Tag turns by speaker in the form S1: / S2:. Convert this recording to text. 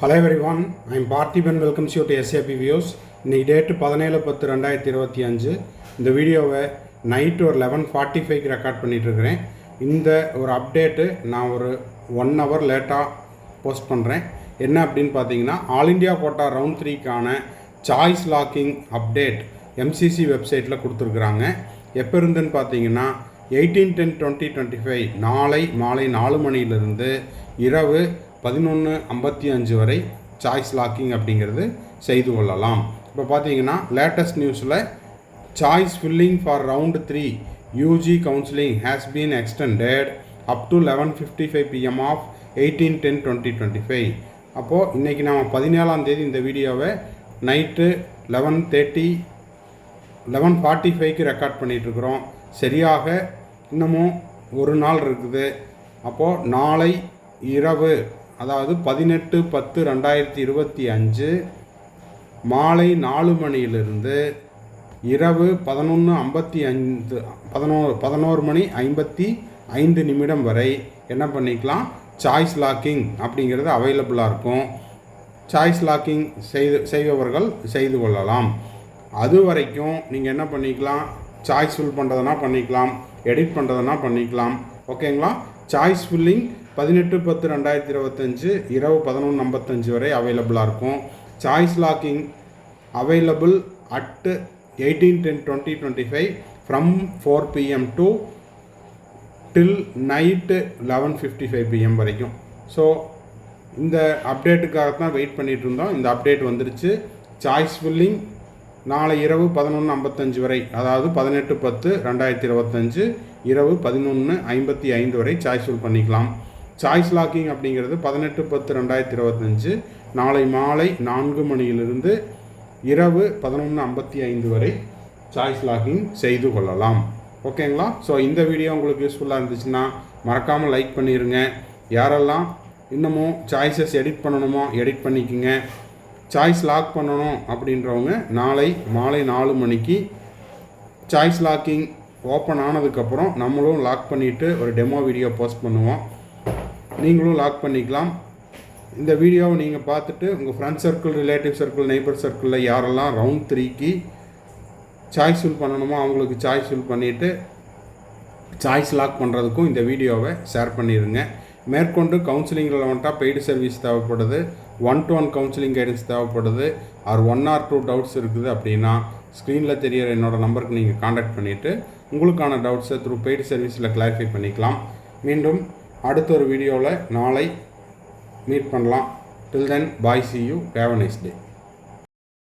S1: Hello everyone, I am Parthiban. Welcomes you to SAP Views. இன்னைக்கு date 17/10/2025. இந்த வீடியோவை night ஒரு 11:45 ரெக்கார்ட் பண்ணிட்டு இருக்கிறேன். இந்த ஒரு அப்டேட்டு நான் ஒரு 1 hour லேட்டாக போஸ்ட் பண்ணுறேன். என்ன அப்படின்னு பார்த்தீங்கன்னா, ஆல் இண்டியா கோட்டா ரவுண்ட் 3க்கான சாய்ஸ் லாக்கிங் அப்டேட் எம்சிசி வெப்சைட்டில் கொடுத்துருக்குறாங்க. எப்போ இருந்துன்னு பார்த்தீங்கன்னா 18/10/2025 நாளை மாலை 4 மணியிலிருந்து இரவு 11:55 வரை சாய்ஸ் லாக்கிங் அப்படிங்கிறது செய்து கொள்ளலாம். இப்போ பார்த்தீங்கன்னா லேட்டஸ்ட் நியூஸில் choice filling for round 3 UG counselling has been extended up to 11:55 PM of 18/10/2025. அப்போது இன்றைக்கி நம்ம 17ஆம் தேதி இந்த வீடியோவை நைட்டு 11:45க்கு ரெக்கார்ட் பண்ணிகிட்ருக்குறோம். சரியாக இன்னமும் ஒரு நாள் இருக்குது. அப்போது நாளை இரவு, அதாவது 18/10/2025 மாலை 4 மணியிலிருந்து இரவு 11:55 வரை என்ன பண்ணிக்கலாம், சாய்ஸ் லாக்கிங் அப்படிங்கிறது அவைலபிளாக இருக்கும். சாய்ஸ் லாக்கிங் செய்பவர்கள் செய்து கொள்ளலாம். அது வரைக்கும் நீங்கள் என்ன பண்ணிக்கலாம், சாய்ஸ் ஃபில் பண்ணுறதுனா பண்ணிக்கலாம், எடிட் பண்ணுறதுனா பண்ணிக்கலாம். ஓகேங்களா? சாய்ஸ் ஃபில்லிங் 18/10/2025 இரவு 11:55 வரை அவைலபிளாக இருக்கும். Choice locking available at 18/10/2025 from 4 PM to till night 11:55 PM வரைக்கும். ஸோ இந்த அப்டேட்டுக்காகத்தான் வெயிட் பண்ணிகிட்டு இருந்தோம். இந்த அப்டேட் வந்துருச்சு. சாய்ஸ் ஃபில்லிங் நாளை இரவு 11:55 வரை, அதாவது 18/10/2025 இரவு 11:55 வரை சாய்ஸ் ஃபில் பண்ணிக்கலாம். சாய்ஸ் லாக்கிங் அப்படிங்கிறது 18/10/2025 நாளை மாலை 4 மணியிலிருந்து இரவு 11:55 வரை சாய்ஸ் லாக்கிங் செய்து கொள்ளலாம். ஓகேங்களா? ஸோ இந்த வீடியோ உங்களுக்கு யூஸ்ஃபுல்லாக இருந்துச்சுன்னா மறக்காமல் லைக் பண்ணிடுங்க. யாரெல்லாம் இன்னமும் சாய்ஸஸ் எடிட் பண்ணணுமோ எடிட் பண்ணிக்கோங்க. சாய்ஸ் லாக் பண்ணணும் அப்படின்றவங்க நாளை மாலை 4 மணிக்கு சாய்ஸ் லாக்கிங் ஓப்பன் ஆனதுக்கப்புறம் நம்மளும் லாக் பண்ணிவிட்டு ஒரு டெமோ வீடியோ போஸ்ட் பண்ணுவோம். நீங்களும் லாக் பண்ணிக்கலாம். இந்த வீடியோவை நீங்கள் பார்த்துட்டு உங்கள் friend circle, relative circle, neighbour சர்க்கிளில் யாரெல்லாம் ரவுண்ட் 3க்கு சாய்ஸ் ஃபில் பண்ணணுமோ அவங்களுக்கு சாய்ஸ் ஃபில் பண்ணிவிட்டு சாய்ஸ் லாக் பண்ணுறதுக்கும் இந்த வீடியோவை ஷேர் பண்ணிடுங்க. மேற்கொண்டு கவுன்சிலிங் ரிலவெண்ட்டாக பெய்டு சர்வீஸ் தேவைப்படுது, 1-to-1 கவுன்சிலிங் கைடன்ஸ் தேவைப்படுது, ஆர் 1 or 2 டவுட்ஸ் இருக்குது அப்படின்னா ஸ்க்ரீனில் தெரிகிற என்னோடய நம்பருக்கு நீங்கள் காண்டாக்ட் பண்ணிவிட்டு உங்களுக்கான டவுட்ஸை த்ரூ பெய்டு சர்வீஸில் கிளாரிஃபை பண்ணிக்கலாம். மீண்டும் அடுத்த ஒரு வீடியோவில் நாளை மீட் பண்ணலாம். டில் தென், பாய், see you, have a nice day.